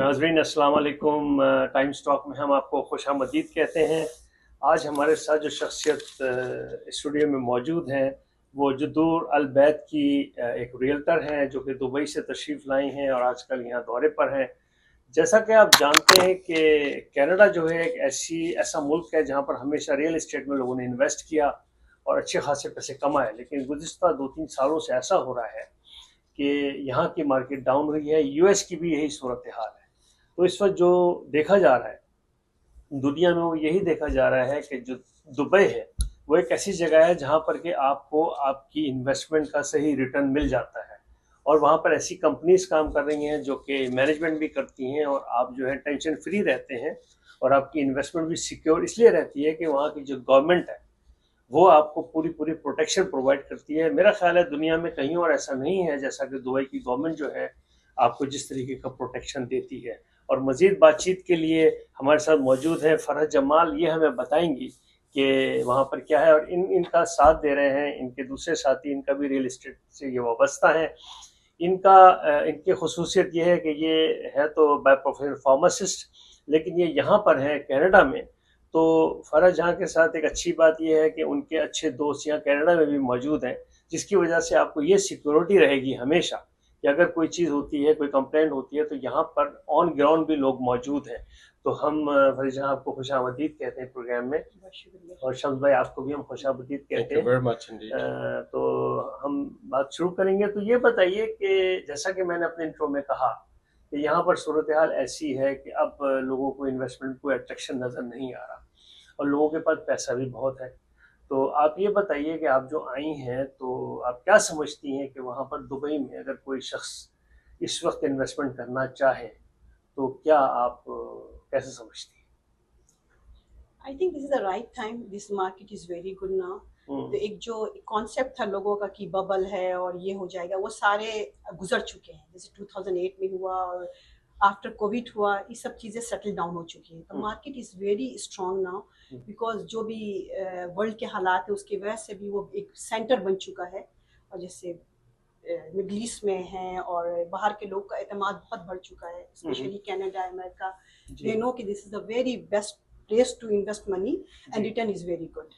नाज़रीन अस्सलाम वालेकुम। टाइम स्टॉक में हम आपको खुशामदीद कहते हैं। आज हमारे साथ जो शख्सियत स्टूडियो में मौजूद हैं वो जदूर अल-बैत की एक रियल्टर हैं जो कि दुबई से तशरीफ़ लाई हैं और आजकल यहाँ दौरे पर हैं। जैसा कि आप जानते हैं कि कनाडा जो है एक ऐसा मुल्क है जहाँ पर हमेशा रियल एस्टेट में लोगों ने इन्वेस्ट किया और अच्छे खासे पैसे कमाए, लेकिन गुज़िश्ता 2-3 सालों से ऐसा हो रहा है कि यहाँ की मार्केट डाउन हुई है। यूएस की भी यही सूरत हाल है। तो इस वक्त जो देखा जा रहा है दुनिया में वो यही देखा जा रहा है कि जो दुबई है वो एक ऐसी जगह है जहाँ पर कि आपको आपकी इन्वेस्टमेंट का सही रिटर्न मिल जाता है और वहाँ पर ऐसी कंपनीज काम कर रही हैं जो कि मैनेजमेंट भी करती हैं और आप जो है टेंशन फ्री रहते हैं और आपकी इन्वेस्टमेंट भी सिक्योर इसलिए रहती है कि वहाँ की जो गवर्नमेंट है वो आपको पूरी पूरी प्रोटेक्शन प्रोवाइड करती है। मेरा ख्याल है दुनिया में कहीं और ऐसा नहीं है जैसा कि दुबई की गवर्नमेंट जो है आपको जिस तरीके का प्रोटेक्शन देती है। और मज़ीद बातचीत के लिए हमारे साथ मौजूद हैं फ़रहत जमाल। ये हमें बताएंगी कि वहाँ पर क्या है और इनका साथ दे रहे हैं इनके दूसरे साथी, इनका भी रियल इस्टेट से ये वाबस्ता है। इनकी खसूसियत ये है कि ये है तो बाय प्रोफेशन फार्मासिस्ट, लेकिन ये यहाँ पर है कनाडा में। तो फ़रहत जहाँ के साथ एक अच्छी बात ये है कि उनके अच्छे दोस्त यहाँ कनाडा में भी मौजूद हैं, जिसकी वजह से आपको ये सिक्योरिटी रहेगी हमेशा कि अगर कोई चीज़ होती है, कोई कंप्लेंट होती है तो यहाँ पर ऑन ग्राउंड भी लोग मौजूद हैं। तो हम फ़रहत जहाँ आपको खुशामदीद कहते हैं प्रोग्राम में, और शम्स भाई आपको भी हम खुशामदीद कहते हैं। Very much Indeed. तो हम बात शुरू करेंगे। तो ये बताइए कि जैसा कि मैंने अपने इंट्रो में कहा कि यहाँ पर सूरत हाल ऐसी है कि अब लोगों को इन्वेस्टमेंट को अट्रैक्शन नज़र नहीं आ रहा और लोगों के पास पैसा भी बहुत है। तो आप ये बताइए कि आप जो आई हैं तो आप क्या समझती हैं कि वहाँ पर दुबई में अगर कोई शख्स इस वक्त इन्वेस्टमेंट करना चाहे तो क्या आप कैसे समझती I think this is the right time. This market is very good now. तो हैं? एक जो कॉन्सेप्ट था लोगों का कि बबल है और ये हो जाएगा, वो सारे गुजर चुके हैं। जैसे 2008 में हुआ और आफ्टर कोविड हुआ, ये सब चीज़ें सेटल डाउन हो चुकी हैं। तो market is very strong now because जो भी वर्ल्ड के हालात है उसकी वजह से भी वो एक सेंटर बन चुका है। और जैसे मिडल ईस्ट में है और बाहर के लोग का एतमाद बहुत बढ़ चुका है, specially Canada, America. They know कि this is the very best place to invest money and return is very good.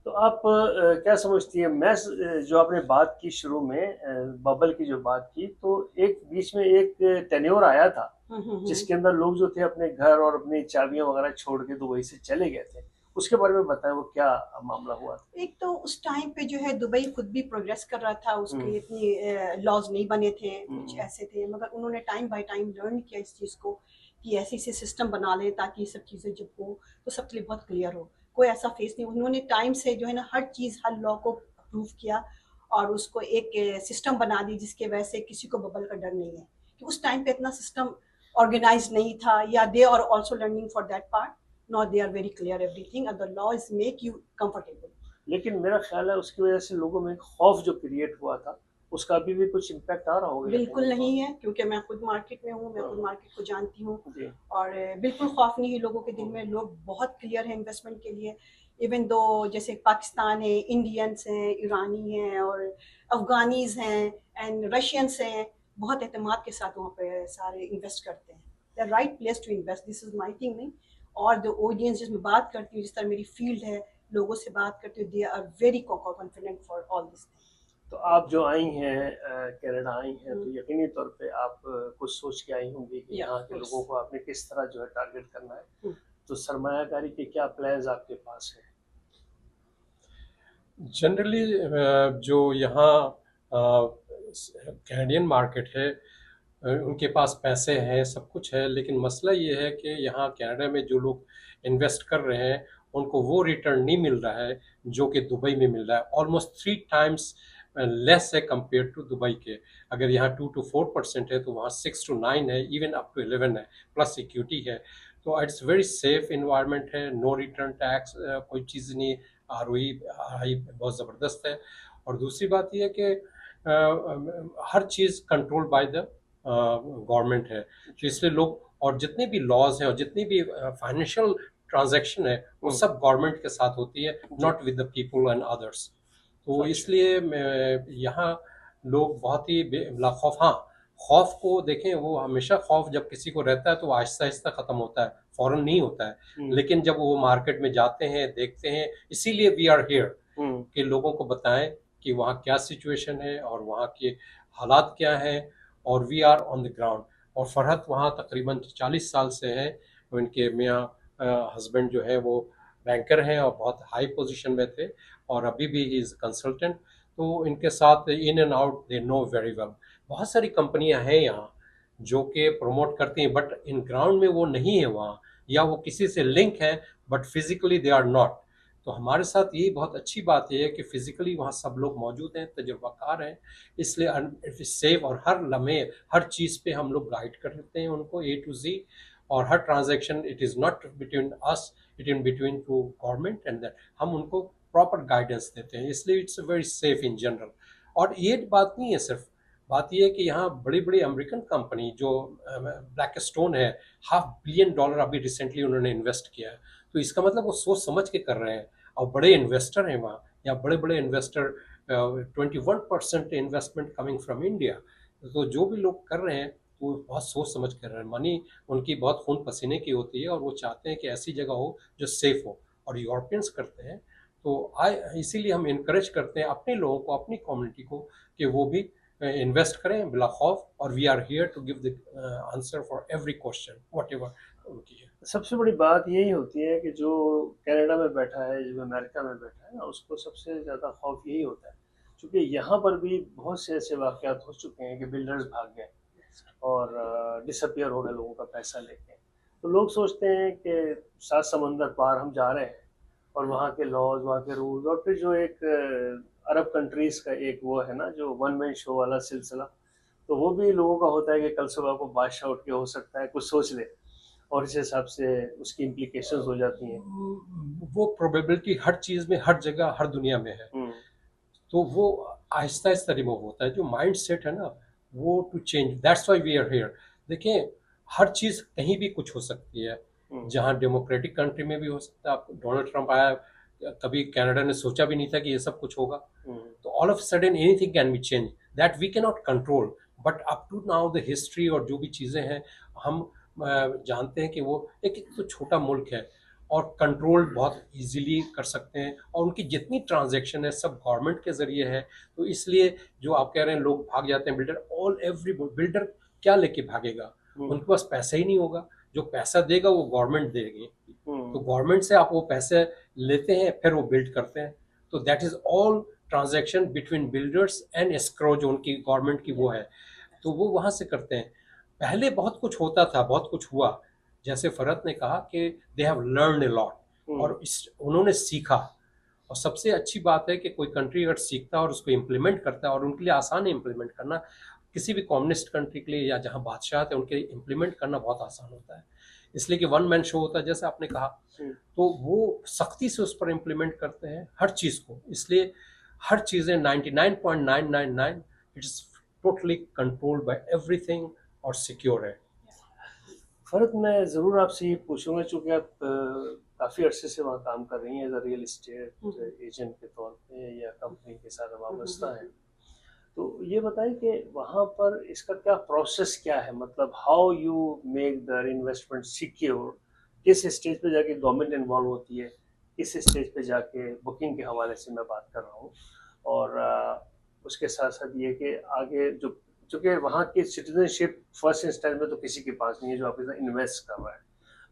तो आप क्या समझती है? जो आपने बात की शुरू में बबल की जो बात की, तो एक बीच में एक टेन्योर आया था जिसके अंदर लोग जो थे अपने घर और अपनी चाबियां वगैरह छोड़ के दुबई से चले गए थे। उसके बारे में बताएं, वो क्या मामला हुआ था? एक तो उस टाइम पे जो है दुबई खुद भी प्रोग्रेस कर रहा था, उसके इतनी लॉज नहीं बने थे, कुछ ऐसे थे, मगर उन्होंने टाइम बाय टाइम लर्न किया इस चीज़ को कि ऐसे ऐसे सिस्टम बना लें ताकि ये सब चीज़ें जब हो तो सबके लिए बहुत क्लियर हो, कोई ऐसा फेस नहीं। उन्होंने टाइम से जो है ना हर चीज़, हर लॉ को अप्रूव किया और उसको एक सिस्टम बना दी जिसके वजह से किसी को बबल का डर नहीं है। कि उस टाइम पे इतना सिस्टम ऑर्गेनाइज नहीं था, या they are also learning for that part. Not they are very clear everything and the law is make you comfortable. लेकिन मेरा ख्याल है उसकी वजह से लोगों में एक खौफ जो क्रिएट हुआ था उसका अभी भी कुछ इम्पैक्ट आ रहा होगा। बिल्कुल नहीं है, क्योंकि मैं खुद मार्केट में हूँ, मैं खुद मार्केट को जानती हूँ जी। और बिल्कुल खौफ नहीं है लोगों के दिल में। लोग बहुत क्लियर हैं इन्वेस्टमेंट के लिए। इवन दो जैसे पाकिस्तान है, इंडियंस हैं, ईरानी हैं और अफगानीज हैं एंड रशियंस हैं, बहुत एतमाद के साथ वहाँ पे सारे इन्वेस्ट करते हैं। The right place to invest, this is my thing. नहीं, और द ऑडियंस जिसमें बात करती हूँ, जिस तरह मेरी फील्ड है, लोगों से बात करती हूँ, they are very confident for all this. तो आप जो आई हैं कनाडा आई हैं तो यकीनी तौर पे आप कुछ सोच के आई होंगी कि यहाँ के लोगों को आपने किस तरह जो है टारगेट करना है। तो सरमायाकारी के क्या प्लान्स आपके पास हैं? जनरली जो यहाँ कैनेडियन मार्केट है, उनके पास पैसे हैं, सब कुछ है, लेकिन मसला ये है कि यहाँ कनाडा में जो लोग इन्वेस्ट कर रहे हैं उनको वो रिटर्न नहीं मिल रहा है जो कि दुबई में मिल रहा है। ऑलमोस्ट 3 times लेस है कंपेयर टू दुबई के। अगर यहाँ 2 to 4% है तो वहाँ 6 to 9 है, इवन अप टू 11 है, प्लस सिक्योरिटी है। तो इट्स वेरी सेफ इन्वायरमेंट है, नो रिटर्न टैक्स, कोई चीज़ नहीं, आरओई हाई बहुत ज़बरदस्त है। और दूसरी बात यह है कि हर चीज़ कंट्रोल बाय द गवर्नमेंट है, तो इसलिए लोग, और जितने भी लॉज हैं और जितनी भी फाइनेंशियल ट्रांजैक्शन है वो सब गवर्नमेंट के साथ होती है, not with the people and others. तो इसलिए यहाँ लोग बहुत ही लाखौफ, हाँ खौफ को देखें, वो हमेशा खौफ जब किसी को रहता है तो वो आहिस्ता आहिस्ता खत्म होता है, फौरन नहीं होता है। लेकिन जब वो मार्केट में जाते हैं, देखते हैं, इसीलिए वी आर हियर कि लोगों को बताएं कि वहाँ क्या सिचुएशन है और वहाँ के हालात क्या हैं, और we are on the ground. और फरहत वहाँ तकरीबन 40 साल से हैं। उनके मियाँ हस्बैंड जो है वो बैंकर हैं और बहुत हाई पोजीशन में थे, और अभी भी ही इज़ कंसल्टेंट। तो इनके साथ in and out they know very well. बहुत सारी कंपनियां हैं यहाँ जो कि प्रमोट करती हैं, बट इन ग्राउंड में वो नहीं है वहाँ, या वो किसी से लिंक है but physically they are not. तो हमारे साथ यही बहुत अच्छी बात यह है कि फिजिकली वहाँ सब लोग मौजूद हैं, तजुर्बाकार हैं, इसलिए सेफ, और हर लम्हे हर चीज़ पे हम लोग गाइड कर लेते हैं उनको A to Z। और हर transaction it is not between us, it in between two government and that, हम उनको प्रॉपर गाइडेंस देते हैं, इसलिए it's very safe in general. और ये बात नहीं है सिर्फ, बात यह है कि यहाँ बड़ी बड़ी अमेरिकन कंपनी जो ब्लैक स्टोन है, $500 बिलियन अभी रिसेंटली उन्होंने इन्वेस्ट किया है। तो इसका मतलब वो सोच समझ के कर रहे हैं, और बड़े इन्वेस्टर हैं वहाँ, या बड़े बड़े investor, 21% investment coming from India. तो जो भी लोग कर रहे हैं वो बहुत सोच समझ कर रहे हैं, मनी उनकी बहुत खून पसीने की होती है, और वो चाहते हैं कि ऐसी जगह हो जो सेफ हो, और यूरोपियंस करते हैं। तो इसीलिए हम इनकरेज करते हैं अपने लोगों को, अपनी कम्युनिटी को, कि वो भी इन्वेस्ट करें बिला खौफ, और we are here to give the answer for every question whatever उनकी है। सबसे बड़ी बात यही होती है कि जो कनाडा में बैठा है, जो अमेरिका में बैठा है ना, उसको सबसे ज़्यादा खौफ यही होता है, क्योंकि यहाँ पर भी बहुत से ऐसे वाक़यात हो चुके हैं कि बिल्डर्स भाग गए और डिसअपियर हो गए लोगों का पैसा लेके। तो लोग सोचते हैं कि 7 समंदर पार हम जा रहे हैं, और वहाँ के लॉज, वहाँ के रूल्स, और फिर जो एक अरब कंट्रीज़ का एक वो है ना, जो वन मैन शो वाला सिलसिला, तो वो भी लोगों का होता है कि कल सुबह को बादशाह उठ के हो सकता है कुछ सोच ले, और इस हिसाब से उसकी इम्प्लीकेशंस हो जाती हैं। वो प्रोबेबिलिटी हर चीज़ में, हर जगह, हर दुनिया में है। तो वो आहिस्ता आहिस्ता रिमूव होता है, जो माइंड सेट है ना, वो to change, that's why we are here. देखें, हर चीज़ कहीं भी कुछ हो सकती है, जहाँ डेमोक्रेटिक कंट्री में भी हो सकता है। आपको डोनाल्ड ट्रंप आया, कभी कनाडा ने सोचा भी नहीं था कि ये सब कुछ होगा। तो all of sudden anything can be change, that we can not control, but up to now the history और जो भी चीज़ें हैं, हम जानते हैं कि वो एक तो छोटा मुल्क है, और कंट्रोल बहुत इजीली कर सकते हैं, और उनकी जितनी ट्रांजैक्शन है सब गवर्नमेंट के ज़रिए है। तो इसलिए जो आप कह रहे हैं लोग भाग जाते हैं बिल्डर, ऑल एवरी बिल्डर क्या लेके भागेगा, उनके पास पैसा ही नहीं होगा। जो पैसा देगा वो गवर्नमेंट देगी, तो गवर्नमेंट से आप वो पैसे लेते हैं, फिर वो बिल्ड करते हैं। तो that is all transaction between builders and escrow, जो उनकी गवर्नमेंट की वो है, तो वो वहाँ से करते हैं। पहले बहुत कुछ होता था, बहुत कुछ हुआ, जैसे फरहत ने कहा कि they have learn a lot, और उन्होंने सीखा। और सबसे अच्छी बात है कि कोई कंट्री अगर सीखता है और उसको इम्प्लीमेंट करता है, और उनके लिए आसान है इम्प्लीमेंट करना, किसी भी कम्युनिस्ट कंट्री के लिए या जहाँ बादशाह है उनके लिए इम्प्लीमेंट करना बहुत आसान होता है, इसलिए कि वन मैन शो होता है, जैसे आपने कहा। तो वो सख्ती से उस पर इम्प्लीमेंट करते हैं हर चीज़ को, इसलिए हर चीज़ें 99.999 it's totally controlled by everything, और सिक्योर है। फर्क मैं ज़रूर आपसे ये पूछूंगा, चूँकि आप काफ़ी अरसे से वहाँ काम कर रही हैं as a real estate agent के तौर पे, या कंपनी के साथ वाबस्ता हैं, तो ये बताएं कि वहाँ पर इसका क्या प्रोसेस क्या है, मतलब how you make the investment secure, किस स्टेज पे जाके गवर्नमेंट इन्वॉल्व होती है, किस स्टेज पे जाके बुकिंग के हवाले से मैं बात कर रहा हूँ, और उसके साथ साथ ये कि आगे जो, चूँकि वहाँ की सिटीजनशिप फर्स्ट इंस्टेंस में तो किसी के पास नहीं है जो आपके साथ इन्वेस्ट कर रहा है।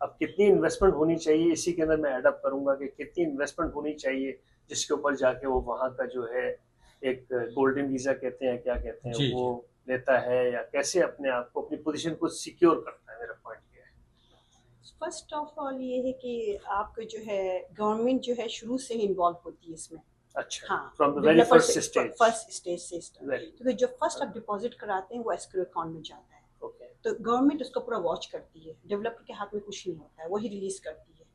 अब कितनी इन्वेस्टमेंट होनी चाहिए, इसी के अंदर मैं एडअप करूँगा कि कितनी इन्वेस्टमेंट होनी चाहिए जिसके ऊपर जाके वो वहाँ का जो है एक गोल्डन वीज़ा कहते हैं, क्या कहते हैं, वो लेता है, या कैसे अपने आप को, अपनी पोजीशन को सिक्योर करता है। मेरा पॉइंट ये है। फर्स्ट ऑफ ऑल ये है कि आपको जो है गवर्नमेंट जो है शुरू से ही इन्वॉल्व होती है इसमें। अच्छा, हाँ, from the very first stage से क्योंकि जो फर्स्ट आप डिपॉजिट कराते हैं वो एस्क्रो अकाउंट में जाता है। ओके, तो गवर्नमेंट उसको पूरा वॉच करती है, डेवलपर के हाथ में कुछ नहीं होता है, वही रिलीज करती है।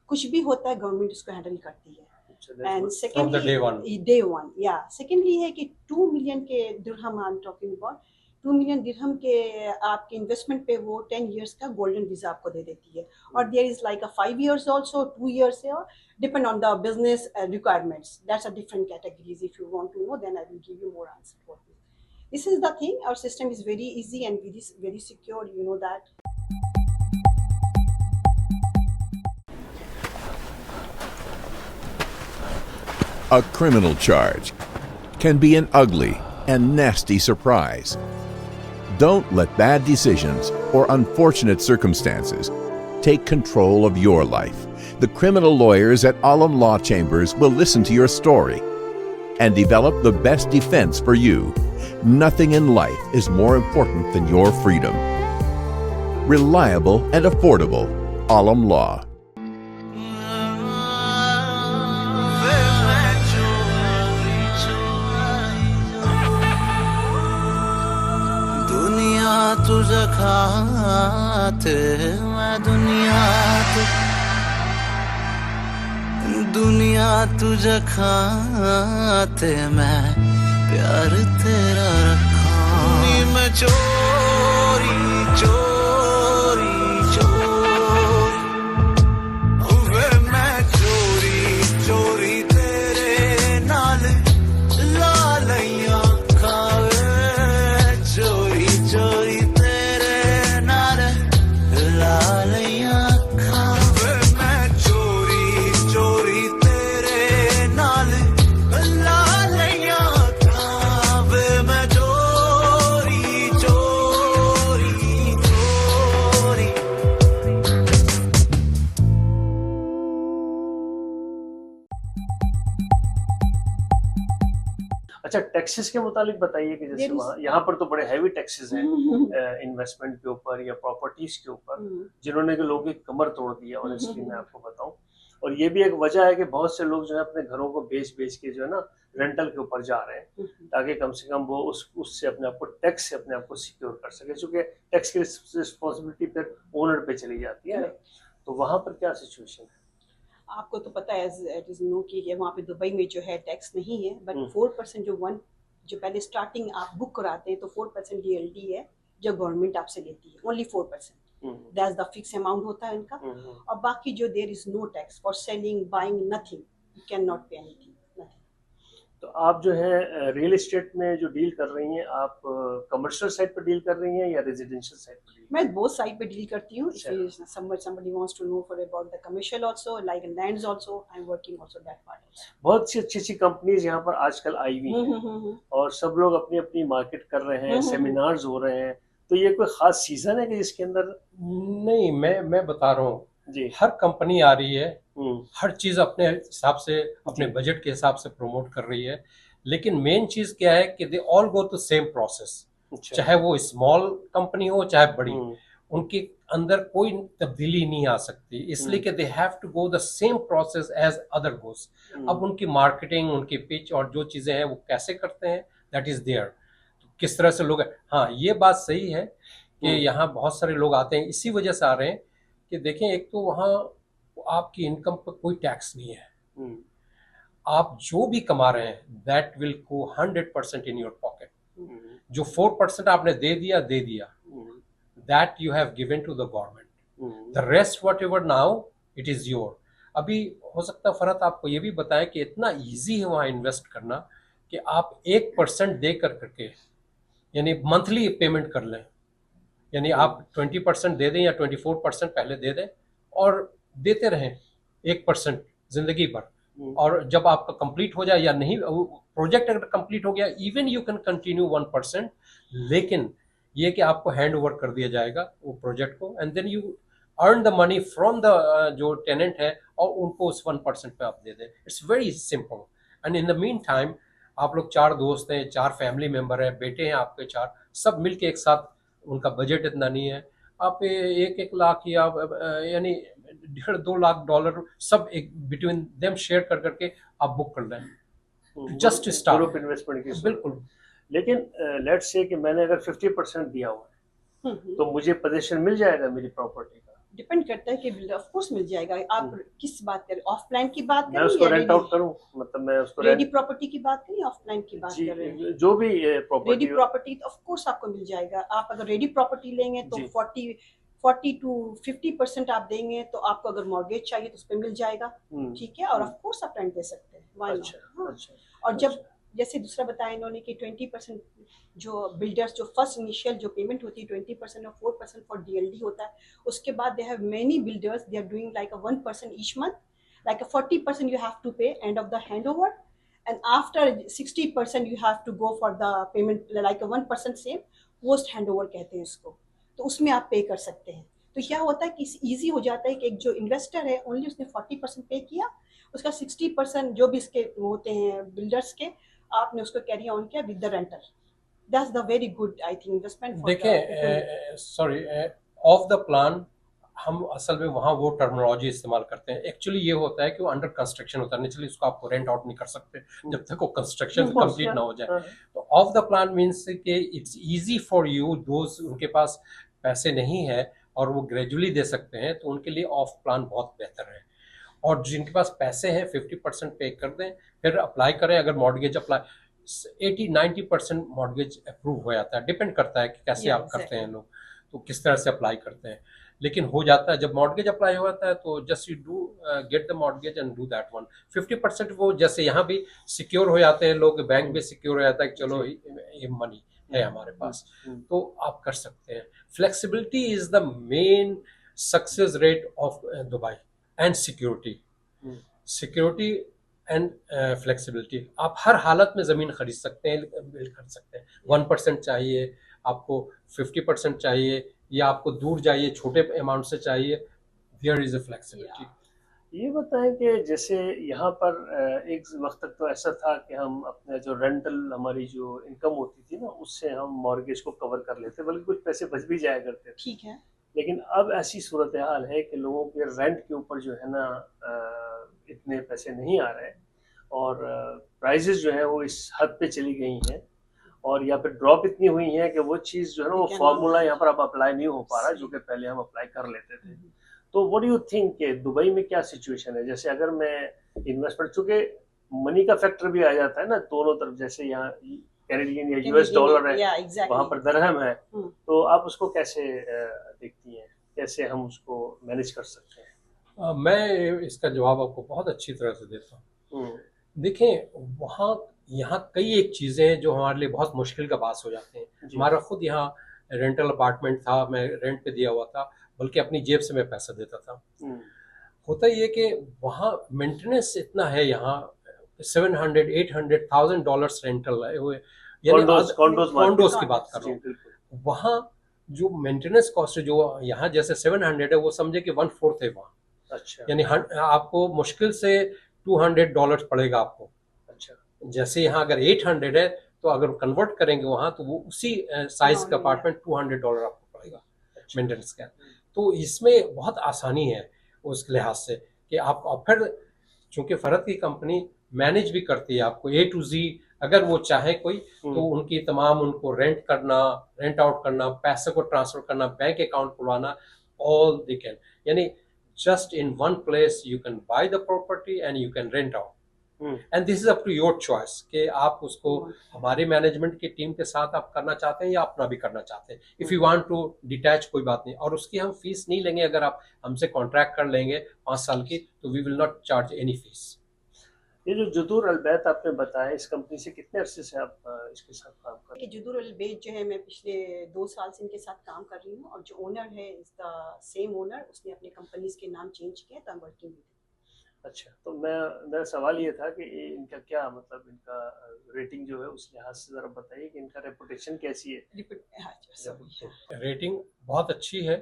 कुछ भी होता है गवर्नमेंट उसको हैंडल करती है। एंड सेकेंडली डे वन, या सेकेंडली है कि 2 मिलियन के दिरहम, I am talking about 2 million दिरहम के आपके इन्वेस्टमेंट पे वो 10 इयर्स का गोल्डन वीजा आपको दे देती है। और there is like a 5 years also, 2 years है, और depend on the business requirements. That's a different categories. If you want to know, then I will give you more answer for this. This is the thing. Our system is very easy and very secure. You know that. A criminal charge can be an ugly and nasty surprise. Don't let bad decisions or unfortunate circumstances take control of your life. The criminal lawyers at Alam Law Chambers will listen to your story and develop the best defense for you. Nothing in life is more important than your freedom. Reliable and affordable. Alam Law. तुझे खाते मैं दुनिया तुझे खाते मैं प्यार तेरा रखा मैं चोरी चोरी चोरी वे मैं चोरी चोरी तेरे नाल लालैया खावे चोरी चोरी अच्छा, टैक्सेस के मुतालिक बताइए कि जैसे वहाँ यहाँ पर तो बड़े हैवी टैक्सेस हैं इन्वेस्टमेंट के ऊपर या प्रॉपर्टीज के ऊपर, जिन्होंने कि लोगों की कमर तोड़ दिया ऑनेस्टली मैं आपको बताऊं। और ये भी एक वजह है कि बहुत से लोग जो है अपने घरों को बेच बेच के जो है ना रेंटल के ऊपर जा रहे हैं, ताकि कम से कम वो उससे अपने आप को टैक्स से अपने आप को सिक्योर कर सके, क्योंकि टैक्स की रिस्पॉन्सिबिलिटी फिर ओनर पे चली जाती है। तो वहाँ पर क्या सिचुएशन है? आपको तो पता है इट इज नो कि वहाँ पे दुबई में जो है टैक्स नहीं है, बट 4% जो पहले स्टार्टिंग आप बुक कराते हैं तो 4% DLT है जो गवर्नमेंट आपसे लेती है, only 4%। That's the fix amount होता है इनका। और बाकी जो there is no tax for selling buying nothing, you can not pay anything. तो आप जो है रियल एस्टेट में जो डील कर रही हैं, आप कमर्शियल साइड पर डील कर रही हैं या रेजिडेंशियल साइड पर डील? मैं बोथ साइड पे डील करती हूँ। somebody wants to know for about the commercial also, like lands also, I'm working also that part also. बहुत सी अच्छी कंपनीज यहाँ पर आजकल आई हुई हैं और सब लोग अपनी अपनी मार्केट कर रहे हैं, सेमिनार्स हो रहे हैं। तो ये कोई खास सीजन है कि जिसके अंदर? नहीं, मैं बता रहा हूँ जी, हर कंपनी आ रही है, हर चीज अपने हिसाब से अपने बजट के हिसाब से प्रमोट कर रही है, लेकिन मेन चीज क्या है कि they all go to same process. चाहे वो स्मॉल कंपनी हो चाहे बड़ी, उनके अंदर कोई तब्दीली नहीं आ सकती, इसलिए कि they have to go the same process as other goes. अब उनकी मार्केटिंग, उनकी पिच और जो चीजें हैं वो कैसे करते हैं, दैट इज देयर। किस तरह से लोग, हाँ ये बात सही है कि यहाँ बहुत सारे लोग आते हैं, इसी वजह से आ रहे हैं कि देखें, एक तो वहाँ आपकी इनकम पर कोई टैक्स नहीं है, आप जो भी कमा रहे हैं that will go 100% in your pocket. जो 4% आपने दे दिया that you have given to the government, the rest whatever now it is your. अभी हो सकता है फरहत आपको ये भी बताएं कि इतना इजी है वहाँ इन्वेस्ट करना कि आप 1% दे करके यानी मंथली पेमेंट कर लें, यानी आप 20% दे दें या 24% पहले दे दें और देते रहें 1% जिंदगी भर, और जब आपका कंप्लीट हो जाए या नहीं, प्रोजेक्ट अगर कंप्लीट हो गया, इवन यू कैन कंटिन्यू 1%, लेकिन ये कि आपको हैंड ओवर कर दिया जाएगा वो प्रोजेक्ट को, and then you earn the money from the जो टेनेंट है और उनको उस 1% पे आप दे दें। It's very simple. And in the meantime आप लोग 4 दोस्त हैं, 4 फैमिली मेंबर हैं, बेटे हैं आपके 4, सब मिलके एक साथ, उनका बजट इतना नहीं है, आप 1 लाख या यानी $1.5 लाख सब एक बिटवीन देम शेयर कर करके आप बुक कर लें, जस्ट स्टार्ट ग्रुप इन्वेस्टमेंट की। बिल्कुल। लेकिन लेट्स से कि मैंने अगर 50% दिया हुआ है तो मुझे पोजीशन मिल जाएगा मेरी प्रॉपर्टी का? डिपेंड करता है कि ऑफ कोर्स मिल जाएगा। आप किस बात करें, ऑफ प्लान की बात करें मैं उसको रेंट आउट करूं, मतलब मैं उसको रेडी प्रॉपर्टी की बात करें, ऑफ प्लान की बात कर रहे हैं? जो भी property, ready property of course आपको मिल जाएगा। आप अगर रेडी प्रॉपर्टी लेंगे तो 40 to 50% आप देंगे, तो आपको अगर मॉर्गेज चाहिए तो उस पर मिल जाएगा, ठीक है, और ऑफ कोर्स आप रेंट दे सकते हैं। अच्छा। और जब जैसे दूसरा बताया इन्होंने कि 20% जो बिल्डर्स जो फर्स्ट इनिशियल जो पेमेंट होती है 20% और 4% फॉर DLD होता है, उसके बाद they have many builders they are doing like a 1% each month, like a 40% you have to pay end of the handover, and after 60% you have to go for the payment like a 1% same post handover कहते हैं उसको, तो उसमें आप पे कर सकते हैं। तो क्या होता है कि इजी हो जाता है कि एक जो इन्वेस्टर है ओनली उसने 40% पे किया, उसका 60% जो भी इसके होते हैं बिल्डर्स के, आपने उसको कैरी ऑन किया with the rental. That's the very good I think investment for देखें, सॉरी, ऑफ द प्लान हम असल में वहाँ वो टर्मिनोलॉजी इस्तेमाल करते हैं। एक्चुअली ये होता है कि वो अंडर कंस्ट्रक्शन होता है, नेचुरली उसको आपको रेंट आउट नहीं कर सकते जब तक वो कंस्ट्रक्शन कंप्लीट ना हो जाए। तो ऑफ द प्लान मीन्स कि it's easy for you, those उनके पास पैसे नहीं है और वो ग्रेजुअली दे सकते हैं, तो उनके लिए ऑफ प्लान बहुत बेहतर है। और जिनके पास पैसे हैं 50% पे कर दें, फिर अप्लाई करें। अगर मॉर्गेज अप्लाई 80-90% मॉर्गेज अप्रूव हो जाता है, डिपेंड करता है कि कैसे आप करते हैं लोग, तो किस तरह से अप्लाई करते हैं, लेकिन हो जाता है। जब मॉर्गेज अप्लाई होता है तो just you do get the mortgage and do that one. 50% वो जैसे यहाँ भी सिक्योर हो जाते हैं लोग, बैंक भी सिक्योर हो जाता है कि चलो ये मनी है हमारे पास, तो आप कर सकते हैं। Flexibility is the main success rate of Dubai and security and flexibility. आप हर हालत में ज़मीन खरीद सकते हैं, बिल्ड कर सकते हैं। 1% चाहिए आपको, 50% चाहिए, या आपको दूर चाहिए, छोटे अमाउंट से चाहिए, देयर इज अ फ्लेक्सिबिलिटी। ये बताएं कि जैसे यहाँ पर एक वक्त तक तो ऐसा था कि हम अपने जो रेंटल हमारी जो इनकम होती थी ना, उससे हम मॉर्गेज को कवर कर लेते, बल्कि कुछ पैसे बच भी जाया करते थे। ठीक है। लेकिन अब ऐसी सूरत हाल है कि लोगों के रेंट के ऊपर जो है ना इतने पैसे नहीं आ रहे, और प्राइजेस जो है वो इस हद पे चली गई हैं, और या फिर ड्रॉप इतनी हुई है कि वो चीज़ जो है ना वो फार्मूला यहाँ पर अब अप्लाई नहीं हो पा रहा, जो कि पहले हम अप्लाई कर लेते थे। तो व्हाट डू यू थिंक कि दुबई में क्या सिचुएशन है? जैसे अगर मैं इन्वेस्टमेंट, चूंकि मनी का फैक्टर भी आ जाता है ना दोनों तरफ, जैसे यहाँ कैनेडियन या US डॉलर है, वहाँ पर दरहम है, तो आप उसको कैसे देखती हैं, कैसे हम उसको मैनेज कर सकते हैं? मैं इसका जवाब आपको बहुत अच्छी तरह से देता हूँ। देखें, वहाँ यहाँ कई एक चीज़ें हैं जो हमारे लिए बहुत मुश्किल का बात हो जाते हैं। हमारा खुद यहाँ रेंटल अपार्टमेंट था, मैं रेंट पे दिया हुआ था, बल्कि अपनी जेब से मैं पैसा देता था। होता ये कि वहाँ मेंटेनेंस इतना है, यहाँ $700-800,000 रेंटल है, कॉन्डोज की बात कर रहा हूँ। वहाँ जो मेंटेनेंस कॉस्ट जो यहाँ जैसे 700 है, वो समझे कि 1/4 है वहाँ। अच्छा। यानी आपको मुश्किल से $200 पड़ेगा आपको। अच्छा। जैसे यहाँ अगर 800 है, तो अगर कन्वर्ट करेंगे वहाँ, तो वो उसी साइज का अपार्टमेंट $200 आपको पड़ेगा मेंटेनेंस का। तो इसमें बहुत आसानी है उस लिहाज से कि आप, और फिर चूंकि फरद की कंपनी मैनेज भी करती है आपको A to Z, अगर वो चाहे कोई, तो उनकी तमाम, उनको रेंट करना, रेंट आउट करना, पैसे को ट्रांसफर करना, बैंक अकाउंट खुलवाना, ऑल दे कैन। यानी just in one place you can buy the property and you can rent out, and this is up to your choice कि आप उसको हमारे मैनेजमेंट की टीम के साथ आप करना चाहते हैं या अपना भी करना चाहते हैं। If you want to detach, कोई बात नहीं, और उसकी हम फीस नहीं लेंगे। अगर आप हमसे कॉन्ट्रैक्ट कर लेंगे 5 साल की, तो we will not charge any fees. ये जो जुदूर अलबैत आपने बताया, इस कंपनी से कितने अरसे से आप इसके साथ काम कर रहे हैं? जुदूर अलबैत जो है, मैं पिछले 2 साल से इनके साथ काम कर रही हूँ, और जो ओनर है इज द सेम ओनर, उसने अपने कंपनीज के नाम चेंज किया, तो आई एम वर्किंग विद। अच्छा, तो मेरा सवाल ये था कि इनका क्या मतलब, इनका रेटिंग जो है उस लिहाज से ज़रा बताइए कि इनका रेपुटेशन कैसी है? रेटिंग बहुत अच्छी है,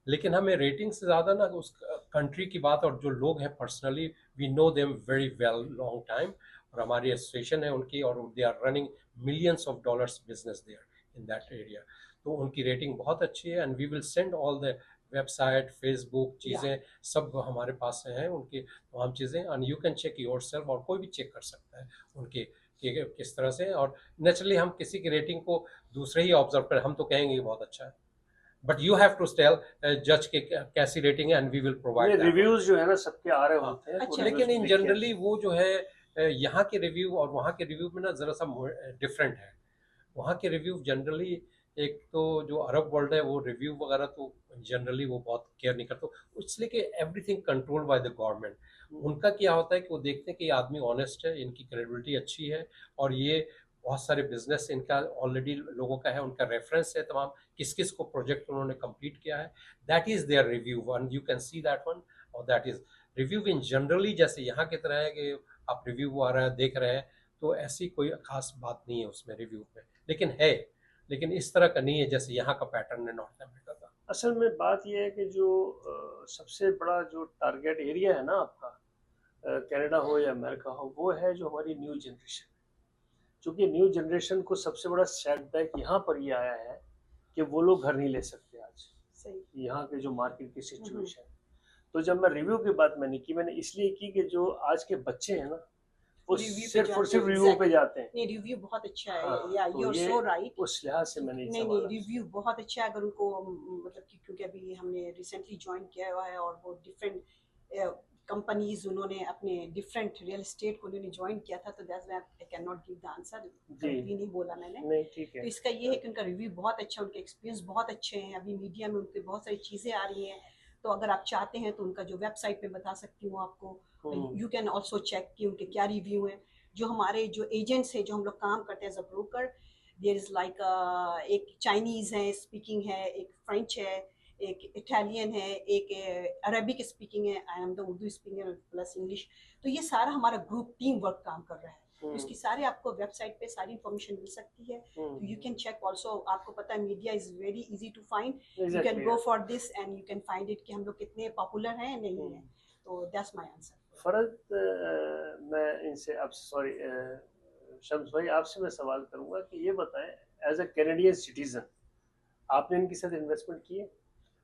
लेकिन हमें रेटिंग से ज़्यादा ना उस कंट्री की बात, और जो लोग हैं personally we know them very well long time, और हमारी एसोसिएशन है उनकी, और they are running millions of dollars business there in that area. तो उनकी रेटिंग बहुत अच्छी है, and we will send all the website, Facebook चीज़ें सब हमारे पास हैं, उनकी तमाम चीज़ें, and you can check yourself, और कोई भी चेक कर सकता है उनके कि किस तरह से। और नेचुरली हम किसी की रेटिंग को दूसरे ही ऑब्जर्व करें, हम तो कहेंगे बहुत अच्छा है, but you have to tell जज के कैसी रेटिंग है, and we will provide reviews जो है ना सबके आ रहे होते हैं। अच्छा, लेकिन इन जनरली वो जो है यहाँ के रिव्यू और वहाँ के रिव्यू में ना ज़रा सा डिफरेंट है। वहाँ के रिव्यू जनरली एक तो जो अरब वर्ल्ड है वो रिव्यू वगैरह तो जनरली वो बहुत केयर नहीं करते, इसलिए कि everything control by the government. उनका क्या होता है कि वो देखते हैं कि ये आदमी ऑनेस्ट है, इनकी क्रेडिबिलिटी अच्छी है, और ये बहुत सारे बिजनेस इनका ऑलरेडी लोगों का है, उनका रेफरेंस है तमाम, किस किस को प्रोजेक्ट उन्होंने कंप्लीट किया है, that is their review one, you can see that one. और that is review in generally, जैसे यहाँ की तरह है कि आप रिव्यू आ रहा है देख रहे हैं, तो ऐसी कोई खास बात नहीं है उसमें रिव्यू में, लेकिन है, लेकिन इस तरह का नहीं है जैसे यहाँ का पैटर्न है नॉर्थ अमेरिका का। असल में बात यह है कि जो सबसे बड़ा जो टारगेट एरिया है ना आपका, कनाडा हो या अमेरिका हो, वो है जो हमारी न्यू जनरेशन। क्योंकि न्यू जनरेशन को सबसे बड़ा सेटबैक यहाँ पर ये आया है कि वो लोग घर नहीं ले सकते आज, सही। यहाँ के जो मार्केट की सिचुएशन। तो जब मैं रिव्यू की बात मैंने की, मैंने इसलिए की कि जो आज के बच्चे हैं ना, वो सिर्फ और सिर्फ रिव्यू पे जाते हैं। नहीं, रिव्यू बहुत अच्छा है, हाँ, या तो यू आर ये सो राइट। उस लिहाज से मैंने नहीं नहीं, रिव्यू बहुत अच्छा है। अगर उनको मतलब कि क्योंकि अभी हमने रिसेंटली ज्वाइन किया हुआ है और वो डिफरेंट कंपनीज उन्होंने अपने डिफरेंट रियल एस्टेट को उन्होंने ज्वाइन किया था, तो that's why I can not give the answer, correctly नहीं बोला मैंने। नहीं, ठीक है। तो इसका ये है कि उनका रिव्यू बहुत अच्छा, उनके एक्सपीरियंस बहुत अच्छे हैं। अभी मीडिया में उनके बहुत सारी चीज़ें आ रही हैं, तो अगर आप चाहते हैं तो उनका जो वेबसाइट पे बता सकती हूँ आपको, यू कैन ऑल्सो चेक कि उनके क्या रिव्यू हैं। जो हमारे जो एजेंट्स हैं, जो हम लोग काम करते हैं as a broker, there is like एक चाइनीज़ है स्पीकिंग है, एक फ्रेंच है, एक इटालियन है, एक अरबिक स्पीकिंग है, I am the Urdu speaking plus English. तो ये सारा हमारा ग्रुप टीम वर्क काम कर रहा है। तो इसकी सारे आपको वेबसाइट पे सारी इंफॉर्मेशन मिल सकती है, तो यू कैन चेक ऑल्सो। आपको पता है media is very easy to find, you can go for this and you can find it कि हम लोग कितने पॉपुलर हैं नहीं है। तो दैट्स माय आंसर। फरद, मैं इनसे अब सॉरी शम्स भाई, आपसे मैं सवाल करूंगा कि ये बताएं, एज अ कैनेडियन सिटीजन आपने इनके साथ इन्वेस्टमेंट की है?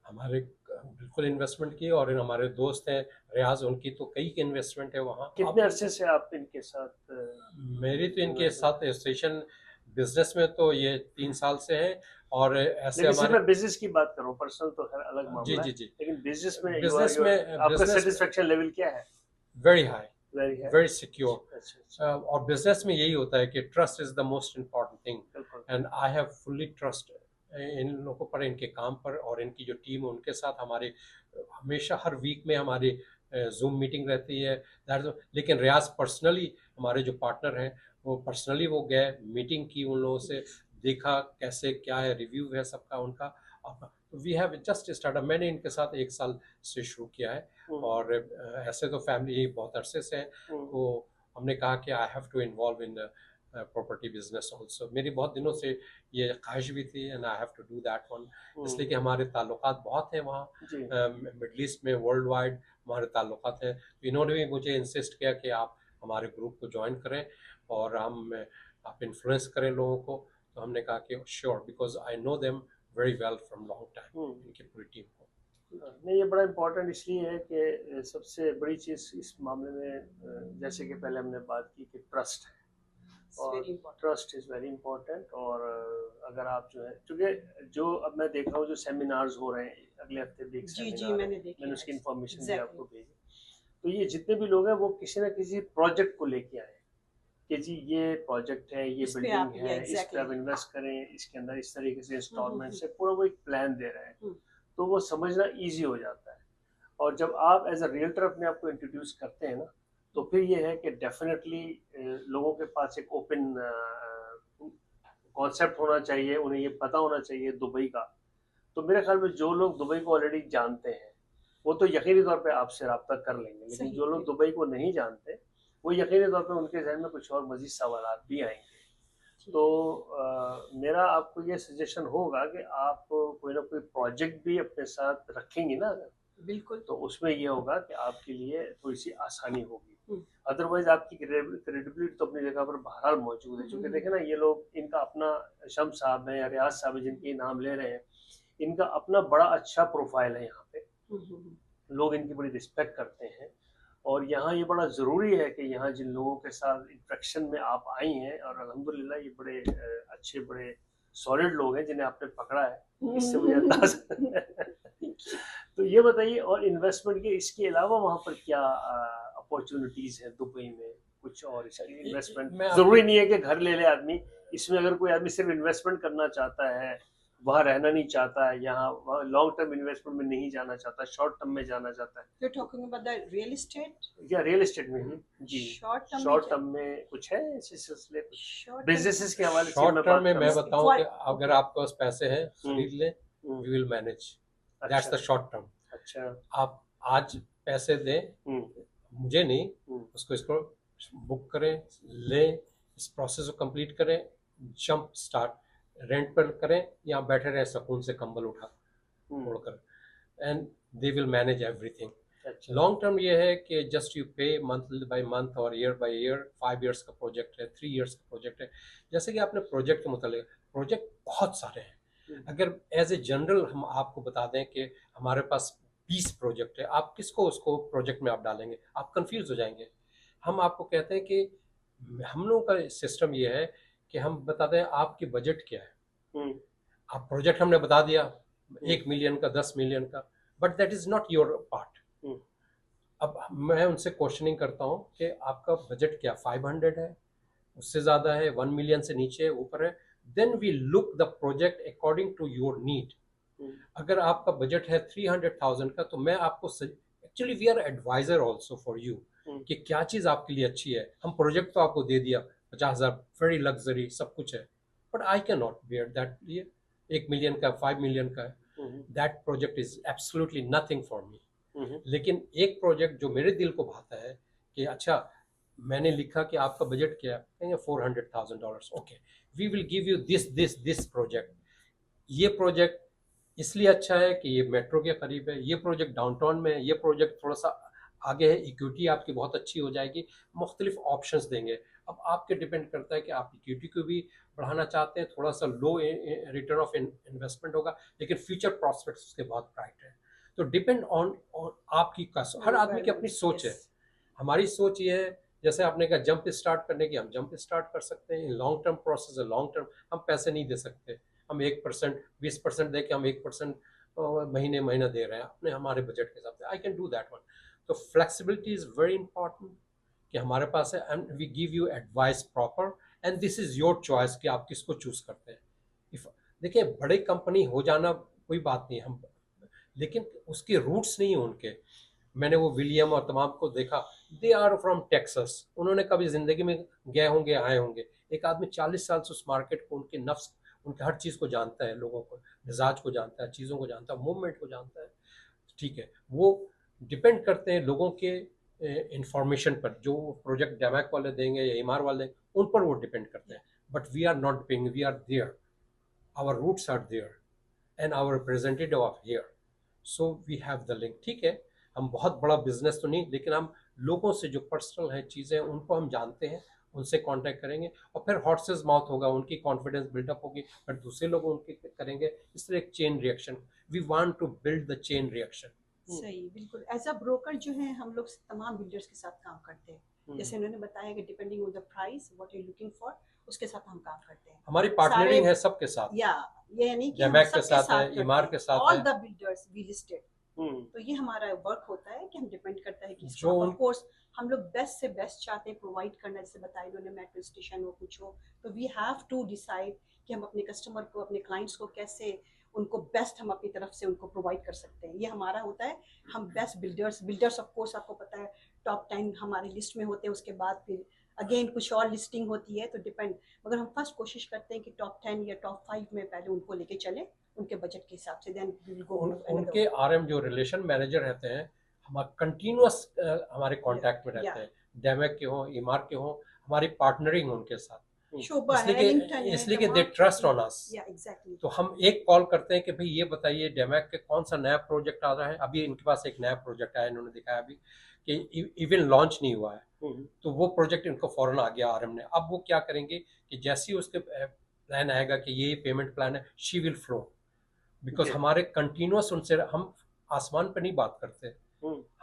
हमारे बिल्कुल इन्वेस्टमेंट की, और हमारे दोस्त हैं रियाज, उनकी तो कई की इन्वेस्टमेंट है वहाँ। कितने अरसे से आप इनके साथ? मेरी तो इनके साथ एसोसिएशन बिजनेस में तो ये 3 साल से है, और ऐसे लेकिन हमारे मैं बिजनेस की बात करूं, पर्सनल तो खैर अलग मामला है, जी लेकिन बिजनेस में बिजनेस आपका सेटिस्फेक्शन लेवल क्या है? वेरी हाई, वेरी है, वेरी सिक्योर। अच्छा। और बिजनेस में यही होता है कि trust is the most important thing, बिल्कुल। And I have fully trust in लोगों पर, इनके काम पर, और इनकी जो टीम है उनके साथ हमारे हमेशा हर वीक में हमारी जूम मीटिंग रहती है। लेकिन रियाज पर्सनली, हमारे जो पार्टनर हैं वो पर्सनली वो गए, मीटिंग की उन लोगों से, देखा कैसे क्या है, रिव्यू है सबका उनका। वी हैव जस्ट स्टार्ट, मैंने इनके साथ 1 साल से शुरू किया है, और ऐसे तो फैमिली बहुत अरसे से है, तो हमने कहा कि I have to involve in property business also. मेरी बहुत दिनों से ये ख्वाहिश भी थी, and I have to do that one, इसलिए कि हमारे ताल्लुकात बहुत हैं वहाँ मिडल ईस्ट में, वर्ल्ड वाइड हमारे ताल्लुकात हैं। तो इन्होंने भी मुझे इंसिस्ट किया कि आप हमारे ग्रुप को ज्वाइन करें और आप इन्फ्लुएंस करें लोगों को। तो हमने कहा कि sure, because I know them very well from long time, इनकी पूरी टीम को। नहीं, ये बड़ा इम्पोर्टेंट इसलिए है कि सबसे बड़ी चीज़ इस मामले में, जैसे कि पहले हमने बात की कि ट्रस्ट है, और ट्रस्ट इज़ वेरी इम्पोर्टेंट। और अगर आप जो है, क्योंकि जो अब मैं देख रहा हूँ जो सेमिनार्स हो रहे हैं, अगले हफ्ते भी एक सेमिनार है, मैंने उसकी इन्फॉर्मेशन भी आपको भेजी। तो ये जितने भी लोग हैं वो किसी ना किसी प्रोजेक्ट को लेके आए कि जी ये प्रोजेक्ट है, ये बिल्डिंग है, इस पर आप इन्वेस्ट करें, इसके अंदर इस तरीके से इंस्टॉलमेंट से पूरा वो एक प्लान दे रहे हैं, तो वो समझना ईजी हो जाता है। और जब आप एज अ रियल्टर अपने आप को इंट्रोड्यूस करते हैं ना, तो फिर ये है कि डेफिनेटली लोगों के पास एक ओपन कॉन्सेप्ट होना चाहिए, उन्हें ये पता होना चाहिए दुबई का। तो मेरे ख्याल में जो लोग दुबई को ऑलरेडी जानते हैं वो तो यकीनी तौर पे आपसे रब्ता कर लेंगे, लेकिन जो लोग दुबई को नहीं जानते वो यकीनी तौर पे उनके जहन में कुछ और मजीद सवाल भी आएंगे। तो मेरा आपको ये सजेशन होगा कि आप कोई ना कोई प्रोजेक्ट भी अपने साथ रखेंगी ना, बिल्कुल, तो उसमें ये होगा कि आपके लिए थोड़ी सी आसानी होगी। अदरवाइज आपकी क्रेडिबिलिटी तो अपनी जगह पर बहरहाल मौजूद है, क्योंकि देखे ना ये लोग, इनका अपना, शम्स साहब है या रियाज साहब है जिनके नाम ले रहे हैं, इनका अपना बड़ा अच्छा प्रोफाइल है यहाँ पे, लोग इनकी बड़ी रिस्पेक्ट करते हैं। और यहाँ ये बड़ा ज़रूरी है कि यहाँ जिन लोगों के साथ इंट्रैक्शन में आप आई हैं, और अल्हम्दुलिल्लाह ये बड़े अच्छे, बड़े सॉलिड लोग हैं जिन्हें आपने पकड़ा है, इससे मुझे अंदाज़ा। तो ये बताइए, और इन्वेस्टमेंट के इसके अलावा वहाँ पर क्या अपॉर्चुनिटीज़ हैं दुबई में, कुछ और इसके इन्वेस्टमेंट? ज़रूरी नहीं है कि घर ले ले आदमी, इसमें अगर कोई आदमी सिर्फ इन्वेस्टमेंट करना चाहता है वहाँ रहना नहीं चाहता है, यहाँ वहाँ लॉन्ग टर्म इन्वेस्टमेंट में नहीं जाना चाहता, शॉर्ट टर्म में जाना चाहता है, You're talking about the real estate? या रियल एस्टेट में ही जी Short term शॉर्ट में टर्म में कुछ है ऐसे सिलसिले Short term- बिजनेसेस के हवाले से शॉर्ट मैं टर्म बात में मैं करूँ। बताऊं कि अगर आपके पास पैसे हैं खरीद लें, hmm, we will manage, that's the अच्छा शॉर्ट टर्म। अच्छा आप आज पैसे दें, मुझे नहीं, उसको इसको बुक करें, लें, इस प्रोसेस को कंप्लीट करें, जंप स्टार्ट रेंट पर करें या बैठे रहे सुकून से कंबल उठा ओढ़कर, and they will manage everything. अच्छा लॉन्ग टर्म ये है कि just you pay month by month और ईयर बाय ईयर, 5 इयर्स का प्रोजेक्ट है, 3 इयर्स का प्रोजेक्ट है। जैसे कि आपने प्रोजेक्ट के मुताबिक, प्रोजेक्ट बहुत सारे हैं। अगर एज ए जनरल हम आपको बता दें कि हमारे पास 20 प्रोजेक्ट है, आप किसको उसको प्रोजेक्ट में आप डालेंगे, आप कंफ्यूज हो जाएंगे। हम आपको कहते हैं कि हम लोगों का सिस्टम ये है कि हम बताते हैं आपकी बजट क्या है। आप प्रोजेक्ट हमने बता दिया 1 मिलियन का, 10 मिलियन का, but that is not your part. अब मैं उनसे क्वेश्चनिंग करता हूँ कि आपका बजट क्या, 500 है, उससे ज़्यादा है, 1 मिलियन से नीचे ऊपर है, then we look the project according to your need. अगर आपका बजट है 300,000 का, तो मैं आपको actually we are advisor also for you कि क्या चीज़ आपके लिए अच्छी है। हम प्रोजेक्ट तो आपको दे दिया 50,000, वेरी लग्जरी सब कुछ है, but I can not bear that. ये 1 मिलियन का, 5 मिलियन का है, that project is absolutely nothing for me. लेकिन एक प्रोजेक्ट जो मेरे दिल को भाता है कि अच्छा, मैंने लिखा कि आपका बजट क्या है, कहेंगे $400,000, okay, we will give you this project. ये प्रोजेक्ट इसलिए अच्छा है कि ये मेट्रो के करीब है, ये प्रोजेक्ट डाउनटाउन में है, ये प्रोजेक्ट थोड़ा सा आगे है, इक्विटी आपकी बहुत अच्छी हो जाएगी, मुख्तलिफ ऑप्शंस देंगे। अब आपके डिपेंड करता है कि आप इक्विटी को भी बढ़ाना चाहते हैं, थोड़ा सा लो रिटर्न ऑफ इन्वेस्टमेंट होगा, लेकिन फ्यूचर प्रॉस्पेक्ट्स उसके बहुत ब्राइट है। तो डिपेंड ऑन आपकी हर आदमी की अपनी सोच है। हमारी सोच ये है, जैसे आपने कहा जंप स्टार्ट करने की, हम जंप स्टार्ट कर सकते हैं। लॉन्ग टर्म प्रोसेस है, लॉन्ग टर्म हम पैसे नहीं दे सकते। हम 1%, 20% दे के हम 1% महीने महीना दे रहे हैं अपने हमारे बजट के हिसाब से। I can do that one. तो फ्लेक्सिबिलिटी इज वेरी इंपॉर्टेंट कि हमारे पास है, and we give you advice proper, and this is your choice कि आप किसको चूज करते हैं। इफ देखिए, बड़ी कंपनी हो जाना कोई बात नहीं, हम, लेकिन उसके रूट्स नहीं है उनके। मैंने वो विलियम और तमाम को देखा, दे आर फ्रॉम टेक्सास, उन्होंने कभी ज़िंदगी में गए होंगे, आए होंगे। एक आदमी 40 साल से उस मार्केट को, उनके नफ्स, उनके हर चीज़ को जानता है, लोगों को, मिजाज को जानता है, चीज़ों को जानता है, मूवमेंट को जानता है। ठीक है, वो डिपेंड करते हैं लोगों के इंफॉर्मेशन पर, जो प्रोजेक्ट डैमैक वाले देंगे या इमार वाले देंगे, उन पर वो डिपेंड करते हैं। But we are not depending, we are there, our roots are there and our representative of here, so we have the link. ठीक है, हम बहुत बड़ा बिजनेस तो नहीं, लेकिन हम लोगों से जो पर्सनल है चीज़ें, उनको हम जानते हैं, उनसे कांटेक्ट करेंगे, और फिर हॉर्सेस माउथ होगा, उनकी कॉन्फिडेंस बिल्डअप होगी, फिर दूसरे लोग उनके करेंगे, इस तरह एक chain reaction. We want to build the chain reaction. सही, बिल्कुल। एज अ ब्रोकर जो है, हम लोग तमाम बिल्डर्स के साथ काम करते हैं। जैसे उन्होंने बताया कि depending on the price what you looking for, उसके साथ हम काम करते हैं। हमारी पार्टनरिंग है सबके साथ, या ये नहीं कि डैमैक के साथ है, इमार के साथ ऑल है, द बिल्डर्स वी लिस्टेड। तो ये हमारा वर्क होता है कि हम डिपेंड करता है कि जो ऑफ कोर्स हम लोग बेस्ट से बेस्ट चाहते हैं प्रोवाइड करना। जैसे बताया इन्होंने मेट्रो स्टेशन हो, कुछ हो, तो वी हैव टू डिसाइड कि हम अपने कस्टमर को, अपने क्लाइंट्स को कैसे उनको बेस्ट हम अपनी तरफ से उनको प्रोवाइड कर सकते हैं। ये हमारा होता है। हम बेस्ट बिल्डर्स ऑफ कोर्स आपको पता है टॉप 10 हमारी लिस्ट में होते हैं, उसके बाद फिर अगेन कुछ और लिस्टिंग होती है, तो डिपेंड, मगर हम फर्स्ट कोशिश करते हैं कि टॉप 10 या टॉप 5 में पहले उनको लेके चलें उनके बजट के हिसाब से, देन वी विल गो। उनके आरएम जो रिलेशन मैनेजर रहते हैं, हमारे कंटिन्यूअस हमारे कांटेक्ट में रहते हैं, डैमैक के हों, इमार के हों, हमारी पार्टनरिंग उनके साथ, इसलिए कि दे ट्रस्ट ऑन अस। तो हम एक कॉल करते हैं कि भाई ये बताइए डैमैक के कौन सा नया प्रोजेक्ट आ रहा है। अभी इनके पास एक नया प्रोजेक्ट आया, इन्होंने दिखाया अभी कि इवन लॉन्च नहीं हुआ है, तो वो प्रोजेक्ट इनको फौरन आ गया आरएम ने। अब वो क्या करेंगे कि जैसे ही उसके प्लान आएगा कि ये पेमेंट प्लान है, शी विल फ्लो, बिकॉज हमारे कंटिन्यूअस उनसे, हम आसमान पर नहीं बात करते,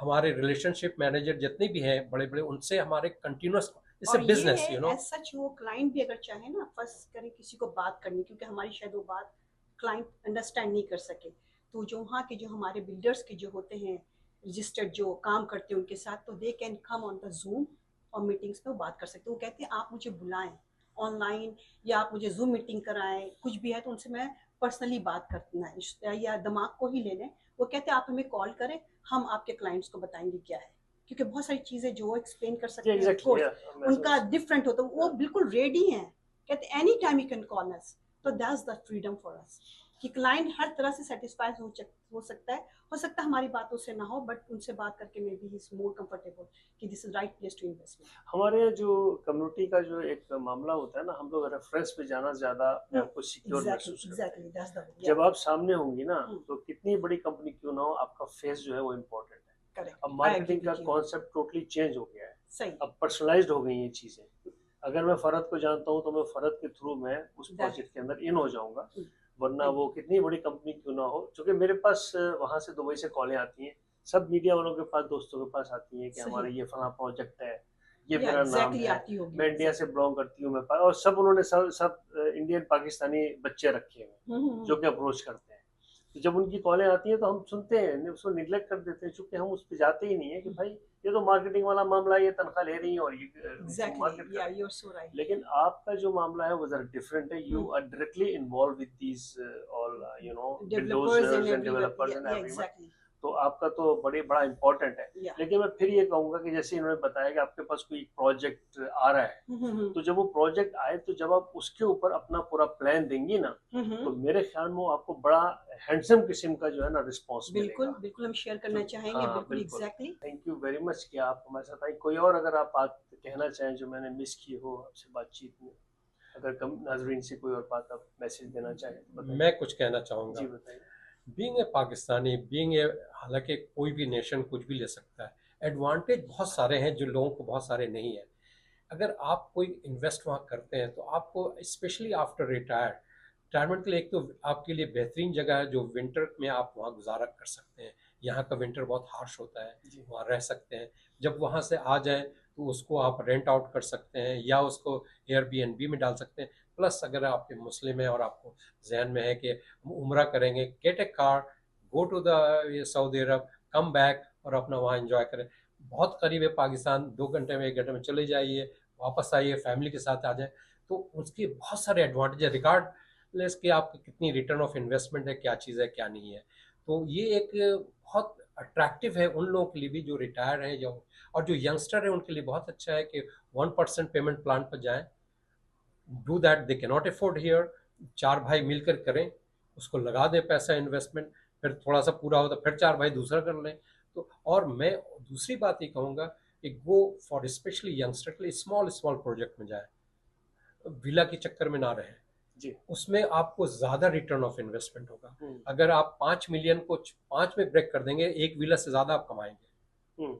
हमारे रिलेशनशिप मैनेजर जितने भी हैं बड़े बड़े, उनसे हमारे continuous, it's a business, you know. As such वो क्लाइंट भी अगर चाहे ना फर्स्ट करे किसी को बात करनी, क्योंकि हमारी शायद वो बात क्लाइंट अंडरस्टैंड नहीं कर सके, तो जो वहाँ के जो हमारे बिल्डर्स के जो होते हैं रजिस्टर्ड जो काम करते हैं उनके साथ, तो they can come on the zoom और मीटिंग्स में बात कर सकते हैं। वो कहते हैं आप मुझे बुलाएं ऑनलाइन या आप मुझे जूम मीटिंग कराएं, कुछ भी है तो उनसे मैं पर्सनली बात करना है या दिमाग को ही ले लें, वो कहते हैं आप हमें कॉल करें, हम आपके क्लाइंट्स को बताएंगे क्या है, क्योंकि बहुत सारी चीज़ें जो एक्सप्लेन कर सकते हैं एग्जैक्टली उनका डिफरेंट होता है, वो बिल्कुल रेडी हैं, कहते any time you can call us, तो that's the freedom for us कि क्लाइंट हर तरह से सेटिस्फाइड हो सकता है, हमारी बातों से ना हो, बट उनसे बात करके may be he is more comfortable कि this is right place to invest. हमारे यहाँ जो कम्युनिटी का जो एक मामला होता है ना, हम लोग रेफरेंस पे जाना ज्यादा अपने आप को सिक्योर महसूस करते हैं। जब आप सामने होंगी ना, तो कितनी बड़ी कंपनी क्यों ना हो, आपका फेस जो है वो इम्पोर्टेंट है। अब मार्केटिंग का कॉन्सेप्ट टोटली चेंज हो गया है, सही, अब पर्सनलाइज्ड हो गई ये चीजें। अगर मैं फरहत को जानता हूँ तो मैं फरहत के थ्रू मैं उस प्रोजेक्ट के अंदर इन हो जाऊंगा, वरना वो कितनी बड़ी कंपनी क्यों ना हो। क्योंकि मेरे पास वहां से दुबई से कॉलें आती हैं, सब मीडिया वालों के पास, दोस्तों के पास आती हैं कि हमारा ये फला प्रोजेक्ट है, ये मेरा नाम है, मैं इंडिया से बिलोंग करती हूँ, मैं और सब उन्होंने सब इंडियन पाकिस्तानी बच्चे रखे हैं जो कि अप्रोच करते हैं। तो जब उनकी कॉलें आती हैं तो हम सुनते हैं, उसको निगलेक्ट कर देते हैं, चूंकि हम उस पर जाते ही नहीं है कि भाई ये तो मार्केटिंग वाला मामला है, ये तनख्वाह ले रही है और ये मार्केट। लेकिन आपका जो मामला है वो जरा डिफरेंट है, you are directly involve with these all you know bulldozers and developers and everyone, तो आपका तो बड़ा इम्पोर्टेंट है। लेकिन मैं फिर ये कहूंगा कि जैसे इन्होंने बताया कि आपके पास कोई प्रोजेक्ट आ रहा है, तो जब वो प्रोजेक्ट आए तो जब आप उसके ऊपर अपना पूरा प्लान देंगी ना, तो मेरे ख्याल में आपको बड़ा हैंडसम किस्म का जो है ना रिस्पॉन्स मिलेगा। बिल्कुल हम शेयर करना चाहेंगे। बिल्कुल exactly, thank you very much कि आप हमारे साथ आई। कोई और अगर आप बात कहना चाहें जो मैंने मिस की हो आपसे बातचीत में, अगर कम नाजरीन से कोई और बात आप मैसेज देना चाहें। मैं कुछ कहना चाहूँगा। जी बताइए। Being a Pakistani, being a, हालांकि कोई भी नेशन कुछ भी ले सकता है, एडवांटेज बहुत सारे हैं जो लोगों को बहुत सारे नहीं है। अगर आप कोई इन्वेस्ट वहाँ करते हैं तो आपको स्पेशली आफ्टर रिटायरमेंट के लिए एक तो आपके लिए बेहतरीन जगह है जो विंटर में आप वहाँ गुजारा कर सकते हैं। यहाँ का विंटर बहुत हार्श होता है, वहाँ रह सकते हैं। जब वहाँ से आ जाएं तो उसको आप रेंट आउट कर सकते हैं या उसको एयरबीएनबी में डाल सकते हैं। प्लस अगर आपके मुस्लिम है और आपको जहन में है कि उम्रा करेंगे, get a car, go to the Saudi Arab, come back और अपना वहाँ एंजॉय करें। बहुत करीब है पाकिस्तान, 2 घंटे में 1 घंटे में चले जाइए, वापस आइए, फैमिली के साथ आ जाए, तो उसके बहुत सारे एडवांटेज है, रिगार्डलेस कि आपकी कितनी रिटर्न ऑफ इन्वेस्टमेंट है, क्या चीज़ है क्या नहीं है। तो ये एक बहुत अट्रैक्टिव है उन लोगों के लिए भी जो रिटायर हैं, जो और जो यंगस्टर है उनके लिए बहुत अच्छा है कि 1% पेमेंट प्लान पर जाएं। Do that, they can not afford here. 4 भाई मिलकर करें, उसको लगा दें पैसा इन्वेस्टमेंट, फिर थोड़ा सा पूरा हो तो फिर 4 भाई दूसरा कर लें। तो और मैं दूसरी बात ये कहूँगा कि गो फॉर स्पेशली यंगस्टर के लिए स्मॉल प्रोजेक्ट में जाए, विला के चक्कर में ना रहे जी। उसमें आपको ज़्यादा रिटर्न ऑफ इन्वेस्टमेंट होगा। अगर आप 5 मिलियन को 5 में ब्रेक कर देंगे, 1 विला से ज़्यादा आप कमाएंगे।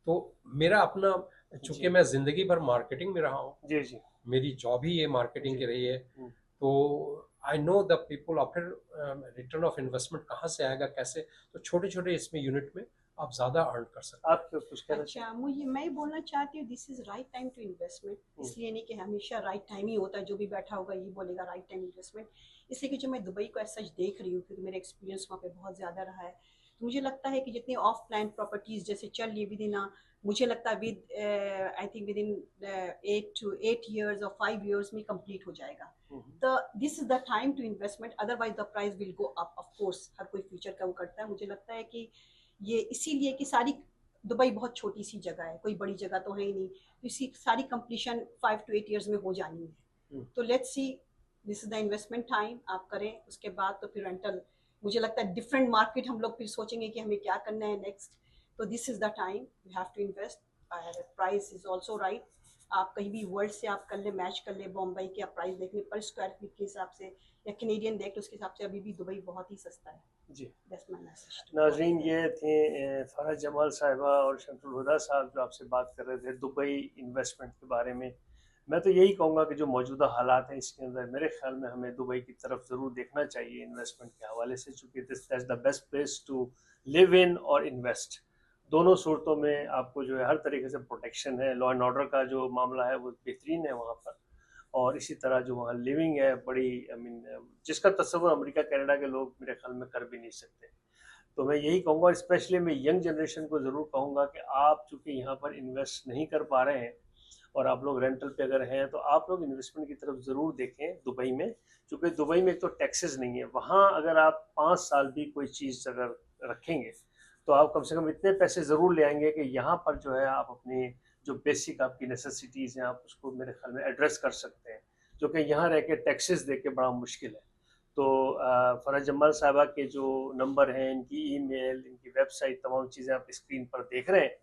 तो मेरा अपना, चूंकि मैं ज़िंदगी भर मार्केटिंग में रहा हूँ, जी जी, मेरी जॉब ही ये मार्केटिंग की रही है, तो I know the people after return of investment कहाँ से आएगा, कैसे, तो छोटे छोटे इसमें यूनिट में आप ज़्यादा अर्न कर सकते हैं। आप कुछ कहना? अच्छा, मुझे मैं बोलना चाहती हूँ this is right time to investment. इसलिए नहीं कि हमेशा राइट टाइम ही होता है, जो भी बैठा होगा ये बोलेगा राइट टाइम इन्वेस्टमेंट। इसलिए कि जो मैं दुबई को सच देख रही हूँ, क्योंकि मेरा एक्सपीरियंस वहाँ पे बहुत ज़्यादा रहा है, तो मुझे लगता है कि जितनी ऑफ प्लान प्रॉपर्टीज़ जैसे चल रही विद इन, मुझे लगता है with I think with in 8 years और 5 years में कंप्लीट हो जाएगा। तो this is the time to investment, otherwise the price will go up. Of course हर कोई फ्यूचर का वो करता है। मुझे लगता है कि ये इसीलिए कि सारी दुबई बहुत छोटी सी जगह है, कोई बड़ी जगह तो है ही नहीं, तो इसी सारी कंप्लीशन 5 to 8 years में हो जानी है। तो let's see, this is the investment time, आप करें, उसके बाद तो फिर रेंटल, मुझे लगता है डिफरेंट मार्केट हम लोग फिर सोचेंगे कि हमें क्या करना है नेक्स्ट। तो this is the time you have to invest. Price is also right, आप कहीं भी वर्ल्ड से आप कर ले, मैच कर ले, बॉम्बे के आप प्राइस देख ले पर स्क्वायर फीट के हिसाब से या कैनेडियन देख, तो उसके हिसाब से अभी भी दुबई बहुत ही सस्ता है जी। नाज़रीन, ये थे फरहत जमाल साहिबा और शमसुल हुदा साहब जो आपसे बात कर रहे थे दुबई इन्वेस्टमेंट के बारे में। मैं तो यही कहूँगा कि जो मौजूदा हालात हैं इसके अंदर मेरे ख्याल में हमें दुबई की तरफ ज़रूर देखना चाहिए इन्वेस्टमेंट के हवाले से, चूँकि this is the best place to live in और इन्वेस्ट। दोनों सूरतों में आपको जो है हर तरीके से प्रोटेक्शन है, लॉ एंड ऑर्डर का जो मामला है वो बेहतरीन है वहाँ पर, और इसी तरह जो वहाँ लिविंग है बड़ी जिसका तस्वर अमेरिका कनाडा के लोग मेरे ख्याल में कर भी नहीं सकते। तो मैं यही कहूँगा, और स्पेशली मैं यंग जनरेशन को ज़रूर कहूँगा कि आप चूँकि यहाँ पर इन्वेस्ट नहीं कर पा रहे हैं और आप लोग रेंटल पे अगर हैं तो आप लोग इन्वेस्टमेंट की तरफ ज़रूर देखें दुबई में, क्योंकि दुबई में एक तो टैक्सेस नहीं है। वहाँ अगर आप 5 साल भी कोई चीज़ अगर रखेंगे तो आप कम से कम इतने पैसे ज़रूर ले आएंगे कि यहाँ पर जो है आप अपनी जो बेसिक आपकी नेसेसिटीज़ हैं आप उसको मेरे ख्याल में एड्रेस कर सकते हैं, जो कि यहाँ रह के टैक्सेस दे के बड़ा मुश्किल है। तो फ़रह जमाल साहिबा के जो नंबर हैं, इनकी ईमेल, इनकी वेबसाइट, तमाम चीज़ें आप स्क्रीन पर देख रहे हैं,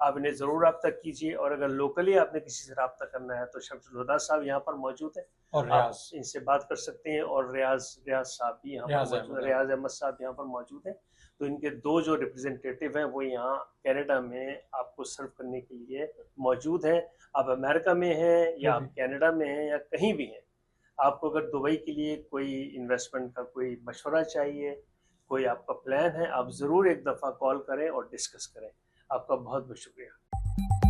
आप इन्हें ज़रूर रब्ता कीजिए। और अगर लोकली आपने किसी से रब्ता करना है तो शमसुल हुदा साहब यहाँ पर मौजूद हैं, और आप रियाज इनसे बात कर सकते हैं। और रियाज साहब भी यहाँ पर रियाज मौजूद अहमद हैं, रियाज अहमद साहब यहाँ पर मौजूद हैं। तो इनके 2 जो रिप्रेजेंटेटिव हैं वो यहाँ कनाडा में आपको सर्व करने के लिए मौजूद हैं। आप अमेरिका में हैं या आप कनाडा में हैं या कहीं भी हैं, आपको अगर दुबई के लिए कोई इन्वेस्टमेंट का कोई मशवरा चाहिए, कोई आपका प्लान है, आप ज़रूर एक दफ़ा कॉल करें और डिस्कस करें। आपका बहुत बहुत शुक्रिया।